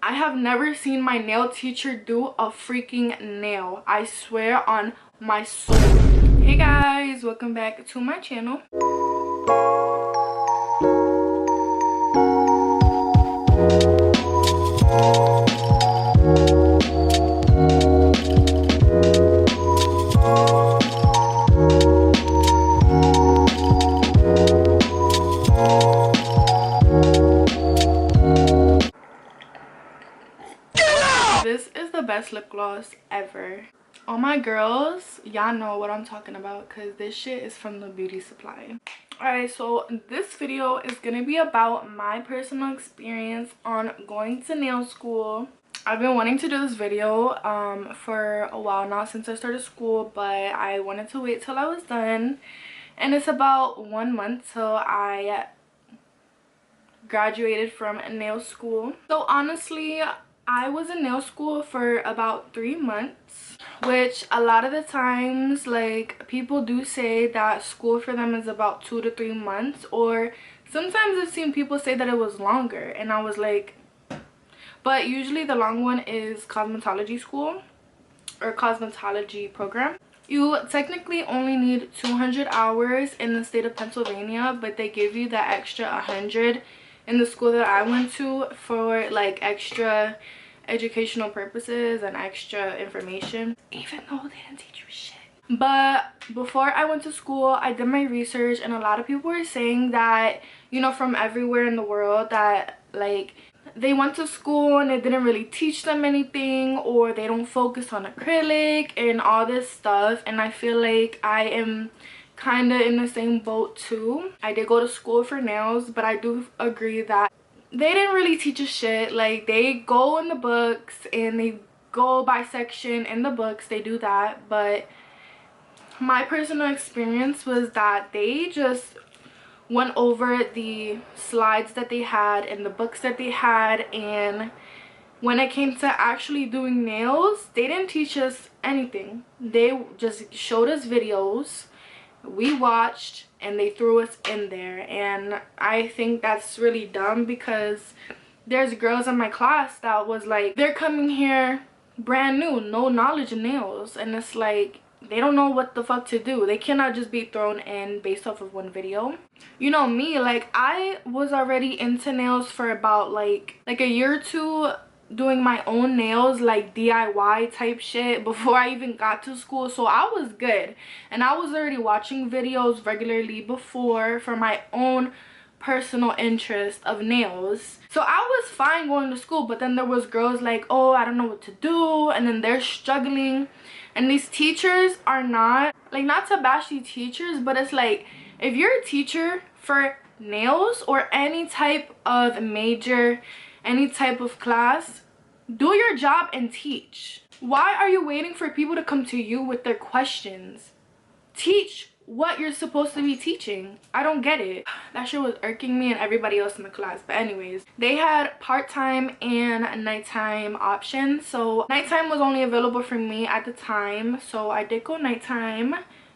I have never seen my nail teacher do a freaking nail. I swear on my soul. Hey guys, welcome back to my channel. This is the best lip gloss ever. All my girls, y'all know what I'm talking about because this shit is from the beauty supply. Alright, so this video is gonna be about my personal experience on going to nail school. I've been wanting to do this video for a while now, since I started school, but I wanted to wait till I was done. And it's about 1 month till I graduated from nail school. So honestly, I was in nail school for about 3 months, which a lot of the times, like, people do say that school for them is about 2 to 3 months, or sometimes I've seen people say that it was longer, and I was like, but usually the long one is cosmetology school or cosmetology program. You technically only need 200 hours in the state of Pennsylvania, but they give you that extra 100 in the school that I went to for like extra educational purposes and extra information, even though they didn't teach you shit. But before I went to school, I did my research, and a lot of people were saying that, you know, from everywhere in the world, that like they went to school and it didn't really teach them anything, or they don't focus on acrylic and all this stuff. And I feel like I am kind of in the same boat too. I did go to school for nails, but I do agree that they didn't really teach us shit. Like, they go in the books and they go by section in the books, they do that, but my personal experience was that they just went over the slides that they had and the books that they had, and when it came to actually doing nails, they didn't teach us anything. They just showed us videos, we watched, and they threw us in there. And I think that's really dumb, because there's girls in my class that was like, they're coming here brand new, no knowledge in nails, and it's like they don't know what the fuck to do. They cannot just be thrown in based off of one video. You know me, like, I was already into nails for about like a year or two, doing my own nails, like DIY type shit, before I even got to school. So I was good, and I was already watching videos regularly before for my own personal interest of nails. So I was fine going to school, but then there was girls like, oh, I don't know what to do, and then they're struggling. And these teachers are not to bash these teachers, but it's like, if you're a teacher for nails or any type of major, any type of class, do your job and teach. Why are you waiting for people to come to you with their questions? Teach what you're supposed to be teaching. I don't get it. That shit was irking me and everybody else in the class. But anyways, they had part-time and nighttime options. So nighttime was only available for me at the time, so I did go nighttime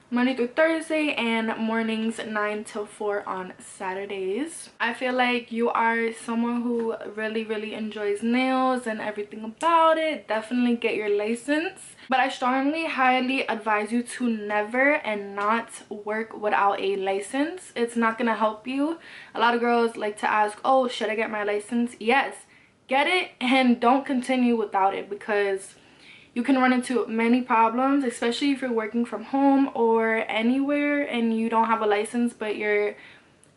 Monday through Thursday, and mornings 9 till 4 on Saturdays. I feel like you are someone who really enjoys nails and everything about it, definitely get your license. But I strongly, highly advise you to never and not work without a license. It's not gonna help you. A lot of girls like to ask, oh, should I get my license? Yes, get it, and don't continue without it, because you can run into many problems, especially if you're working from home or anywhere and you don't have a license, but you're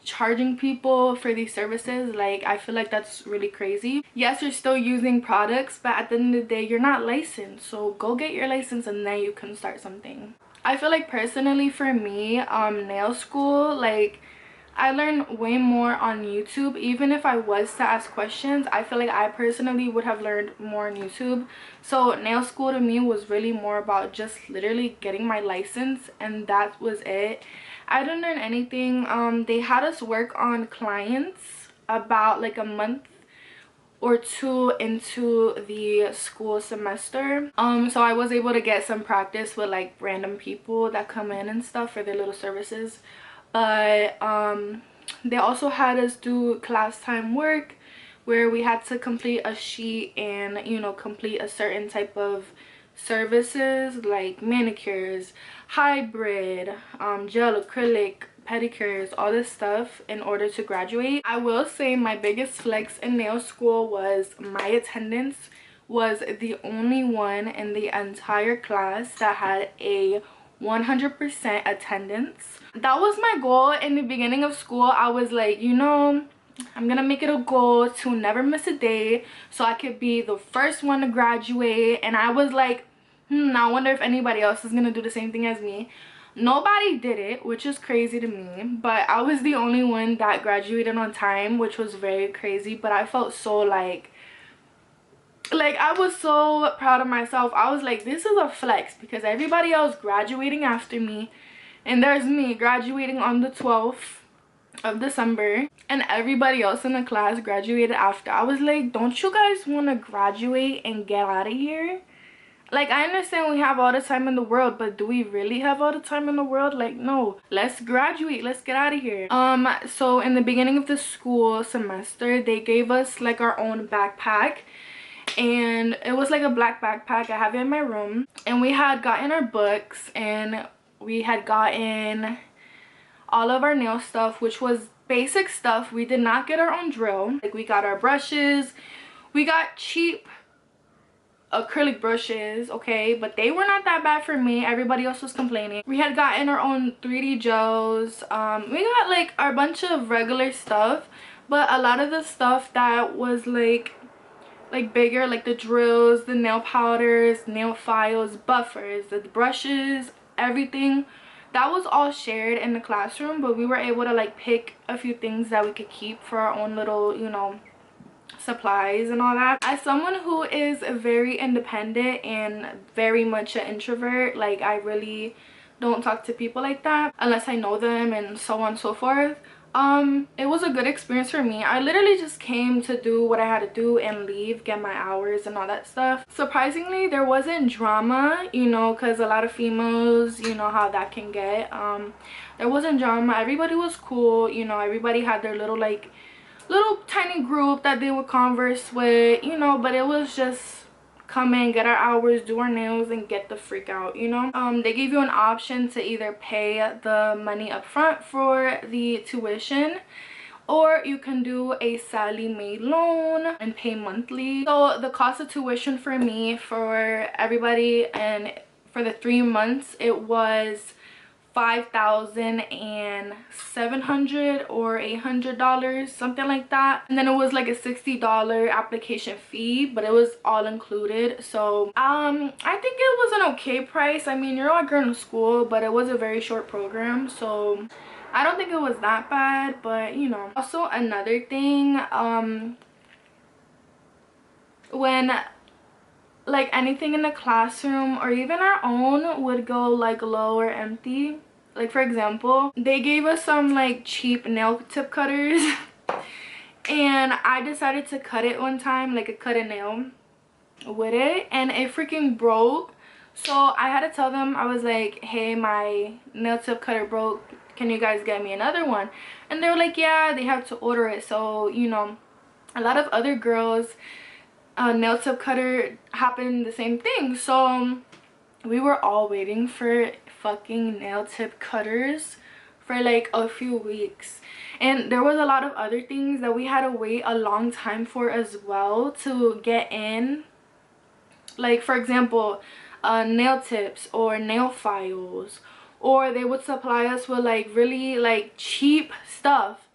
charging people for these services. Like, I feel like that's really crazy. Yes, you're still using products, but at the end of the day, you're not licensed. So go get your license and then you can start something. I feel like personally for me, nail school, like, I learned way more on YouTube. Even if I was to ask questions, I feel like I personally would have learned more on YouTube. So nail school to me was really more about just literally getting my license, and that was it. I didn't learn anything. They had us work on clients about like a month or two into the school semester. So I was able to get some practice with like random people that come in and stuff for their little services. But they also had us do class time work, where we had to complete a sheet and, you know, complete a certain type of services like manicures, hybrid, gel, acrylic, pedicures, all this stuff in order to graduate. I will say my biggest flex in nail school was my attendance was the only one in the entire class that had a 100% attendance. That was my goal in the beginning of school. I was like, you know, I'm gonna make it a goal to never miss a day so I could be the first one to graduate. And I was like, I wonder if anybody else is gonna do the same thing as me. Nobody did it, which is crazy to me, but I was the only one that graduated on time, which was very crazy. But I felt so like I was so proud of myself. I was like, this is a flex because everybody else graduating after me, and there's me graduating on the 12th of December, and everybody else in the class graduated after. I was like, don't you guys want to graduate and get out of here? Like, I understand we have all the time in the world, but do we really have all the time in the world? Like, no. Let's graduate. Let's get out of here. So in the beginning of the school semester, they gave us like our own backpack. And it was like a black backpack. I have it in my room. And we had gotten our books, and we had gotten all of our nail stuff, which was basic stuff. We did not get our own drill. Like, we got our brushes. We got cheap acrylic brushes, okay, but they were not that bad for me. Everybody else was complaining. We had gotten our own 3D gels. We got like our bunch of regular stuff, but a lot of the stuff that was like bigger, like the drills, the nail powders, nail files, buffers, the brushes, everything, that was all shared in the classroom. But we were able to like pick a few things that we could keep for our own little, you know, supplies and all that. As someone who is very independent and very much an introvert, like I really don't talk to people like that unless I know them and so on and so forth, it was a good experience for me. I literally just came to do what I had to do and leave, get my hours and all that stuff. Surprisingly, there wasn't drama, you know, because a lot of females, you know how that can get. There wasn't drama. Everybody was cool, you know. Everybody had their little tiny group that they would converse with, you know, but it was just come in, get our hours, do our nails, and get the freak out, you know. They gave you an option to either pay the money up front for the tuition, or you can do a Sallie Mae loan and pay monthly. So the cost of tuition for me, for everybody, and for the 3 months, it was $5,700 or $800, something like that. And then it was like a $60 application fee, but it was all included. So I think it was an okay price. I mean, you're all going to school, but it was a very short program, so I don't think it was that bad. But you know, also another thing, when like anything in the classroom or even our own would go like low or empty, like for example, they gave us some like cheap nail tip cutters and I decided to cut it one time, like cut a nail with it, and it freaking broke. So I had to tell them, I was like, hey, my nail tip cutter broke, can you guys get me another one? And they were like, yeah, they have to order it. So you know, a lot of other girls nail tip cutter happened the same thing. So we were all waiting for fucking nail tip cutters for like a few weeks, and there was a lot of other things that we had to wait a long time for as well to get in. Like for example, nail tips or nail files, or they would supply us with like really like cheap stuff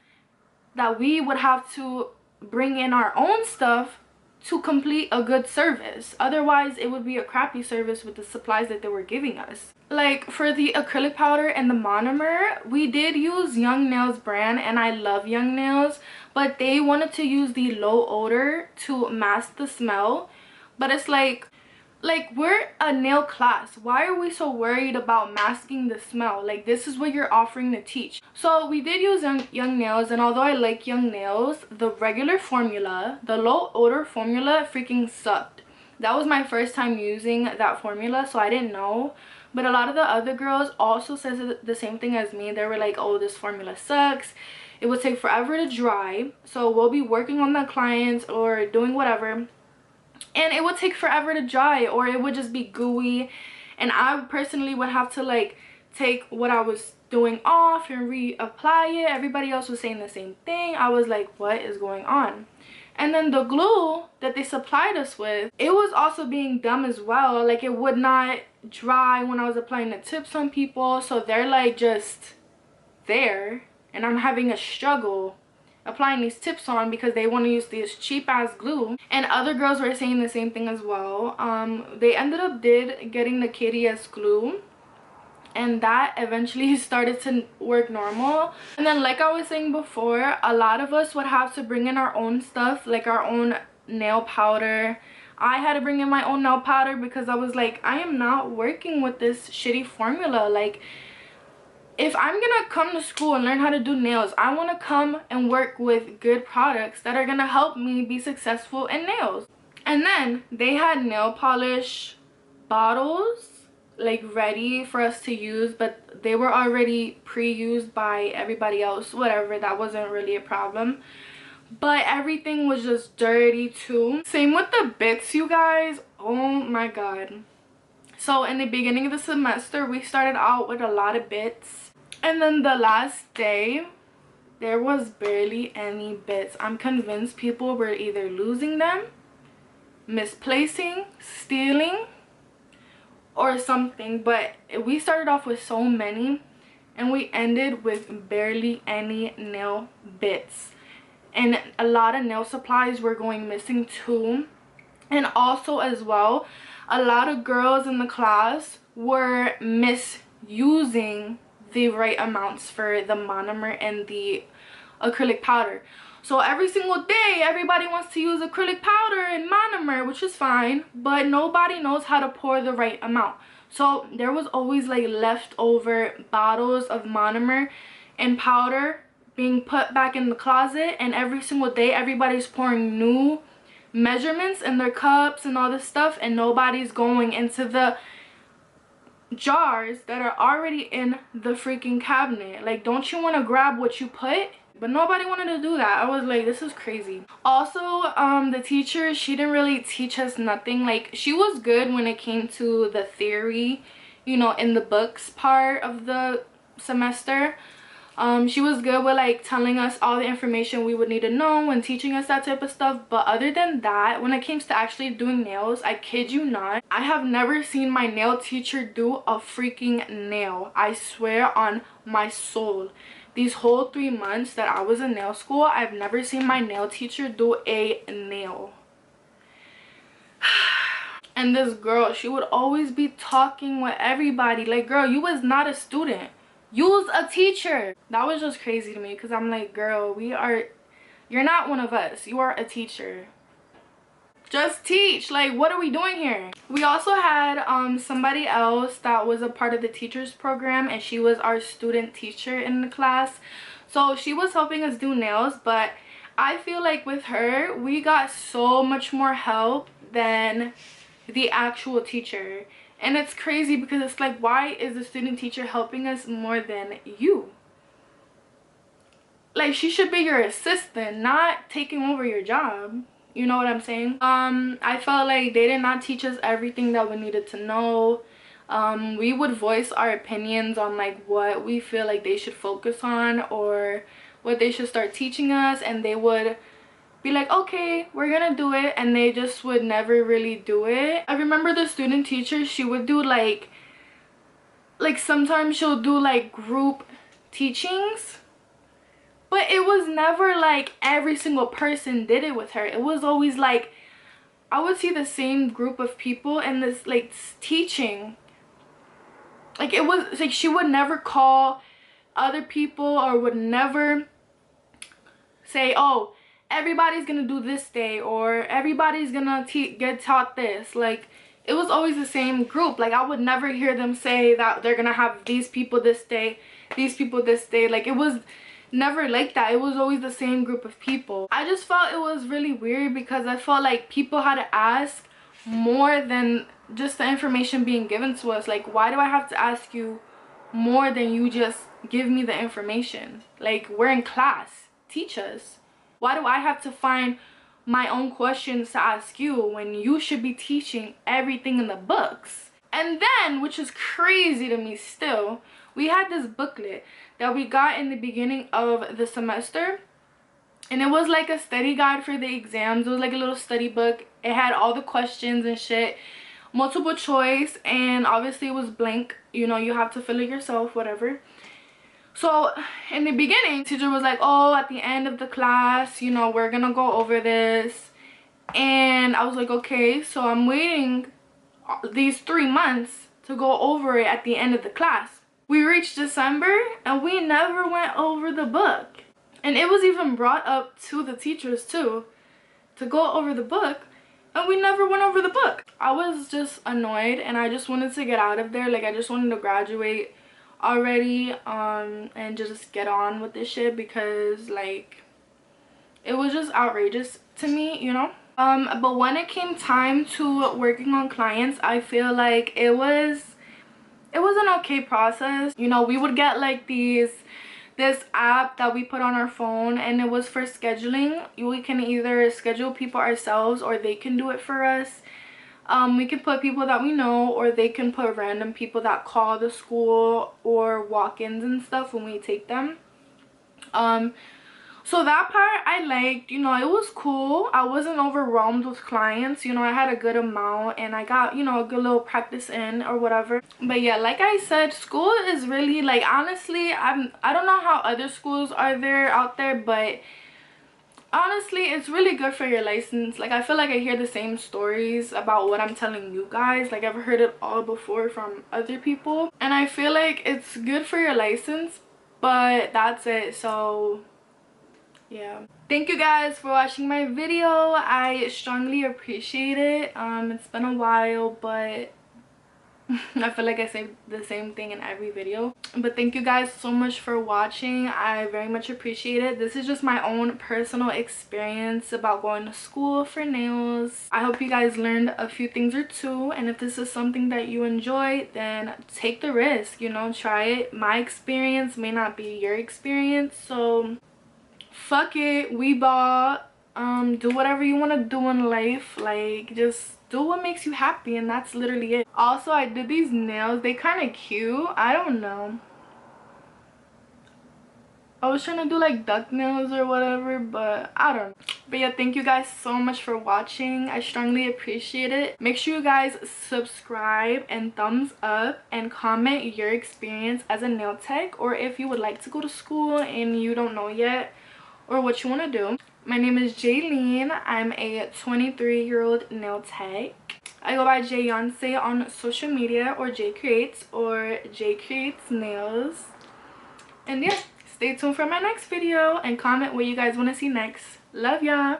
that we would have to bring in our own stuff to complete a good service. Otherwise it would be a crappy service with the supplies that they were giving us. Like for the acrylic powder and the monomer, we did use Young Nails brand, and I love Young Nails, but they wanted to use the low odor to mask the smell. But it's like we're a nail class, why are we so worried about masking the smell? Like, this is what you're offering to teach. So we did use Young Nails, and although I like Young Nails, the regular formula, the low odor formula, freaking sucked. That was my first time using that formula, so I didn't know. But a lot of the other girls also says the same thing as me. They were like, oh, this formula sucks, it would take forever to dry. So we'll be working on the clients or doing whatever, and it would take forever to dry, or it would just be gooey, and I personally would have to like take what I was doing off and reapply it. Everybody else was saying the same thing. I was like, what is going on? And then the glue that they supplied us with, it was also being dumb as well. Like, it would not dry when I was applying the tips on people, so they're like just there, and I'm having a struggle applying these tips on because they want to use this cheap ass glue. And other girls were saying the same thing as well. They ended up getting the KDS glue, and that eventually started to work normal. And then, like I was saying before, a lot of us would have to bring in our own stuff, like our own nail powder. I had to bring in my own nail powder because I was like, I am not working with this shitty formula. Like, if I'm gonna come to school and learn how to do nails, I want to come and work with good products that are gonna help me be successful in nails. And then they had nail polish bottles like ready for us to use, but they were already pre-used by everybody else. Whatever, that wasn't really a problem, but everything was just dirty too. Same with the bits, you guys. Oh my god. So in the beginning of the semester, we started out with a lot of bits, and then the last day there was barely any bits. I'm convinced people were either losing them, misplacing, stealing, or something. But we started off with so many, and we ended with barely any nail bits, and a lot of nail supplies were going missing too. And also as well, a lot of girls in the class were misusing the right amounts for the monomer and the acrylic powder. So every single day everybody wants to use acrylic powder and monomer, which is fine, but nobody knows how to pour the right amount. So there was always like leftover bottles of monomer and powder being put back in the closet, and every single day everybody's pouring new measurements in their cups and all this stuff, and nobody's going into the jars that are already in the freaking cabinet. Like, don't you want to grab what you put? But nobody wanted to do that. I was like, this is crazy. Also, the teacher, she didn't really teach us nothing. Like, she was good when it came to the theory, you know, in the books part of the semester. She was good with like telling us all the information we would need to know and teaching us that type of stuff. But other than that, when it came to actually doing nails, I kid you not, I have never seen my nail teacher do a freaking nail. I swear on my soul, these whole 3 months that I was in nail school, I've never seen my nail teacher do a nail. And this girl, she would always be talking with everybody. Like, girl, you was not a student, you was a teacher. That was just crazy to me, because I'm like, girl, you're not one of us, you are a teacher. Just teach. Like, what are we doing here? We also had somebody else that was a part of the teachers program, and she was our student teacher in the class. So she was helping us do nails, but I feel like with her we got so much more help than the actual teacher. And it's crazy because it's like, why is the student teacher helping us more than you? Like, she should be your assistant, not taking over your job. You know what I'm saying? I felt like they did not teach us everything that we needed to know. We would voice our opinions on like what we feel like they should focus on or what they should start teaching us, and they would be like, okay, we're gonna do it, and they just would never really do it. I remember the student teacher, she would do like sometimes she'll do like group teachings, but it was never like every single person did it with her. It was always like I would see the same group of people in this like teaching. Like, it was like she would never call other people or would never say, oh, everybody's gonna do this day, or everybody's gonna get taught this. Like, it was always the same group. Like, I would never hear them say that they're gonna have these people this day, these people this day. Like, it was never like that. It was always the same group of people. I just felt it was really weird because I felt like people had to ask more than just the information being given to us. Like, why do I have to ask you more than you just give me the information? Like, we're in class, teach us. Why do I have to find my own questions to ask you when you should be teaching everything in the books? And then, which is crazy to me still, we had this booklet that we got in the beginning of the semester, and it was like a study guide for the exams. It was like a little study book. It had all the questions and shit, multiple choice, and obviously it was blank, you know, you have to fill it yourself, whatever. So in the beginning, teacher was like, oh, at the end of the class, you know, we're gonna go over this. And I was like, okay. So I'm waiting these 3 months to go over it at the end of the class. We reached December and we never went over the book. And it was even brought up to the teachers too, to go over the book, and we never went over the book. I was just annoyed and I just wanted to get out of there. Like, I just wanted to graduate already, and just get on with this shit, because like, it was just outrageous to me, you know. But when it came time to working on clients, I feel like it was an okay process. You know, we would get like this app that we put on our phone, and it was for scheduling. We can either schedule people ourselves or they can do it for us. We can put people that we know, or they can put random people that call the school or walk-ins and stuff when we take them. So that part I liked, you know, it was cool. I wasn't overwhelmed with clients, you know, I had a good amount and I got, you know, a good little practice in or whatever. But yeah, like I said, school is really, like, honestly, I don't know how other schools are there out there, but honestly, it's really good for your license. Like, I feel like I hear the same stories about what I'm telling you guys. Like, I've heard it all before from other people, and I feel like it's good for your license, but that's it. So yeah, thank you guys for watching my video. I strongly appreciate it. It's been a while, but I feel like I say the same thing in every video. But thank you guys so much for watching. I very much appreciate it. This is just my own personal experience about going to school for nails. I hope you guys learned a few things or two, and if this is something that you enjoy, then take the risk, you know, try it. My experience may not be your experience, so fuck it, we ball. Do whatever you want to do in life. Like, just do what makes you happy, and that's literally it. Also, I did these nails. They kind of cute. I don't know, I was trying to do like duck nails or whatever, but I don't know. But yeah, thank you guys so much for watching. I strongly appreciate it. Make sure you guys subscribe and thumbs up and comment your experience as a nail tech, or if you would like to go to school and you don't know yet, or what you want to do. My name is Jaylene. I'm a 23-year-old nail tech. I go by Jayonce on social media, or J Creates, or J Creates Nails. And yeah, stay tuned for my next video and comment what you guys want to see next. Love y'all.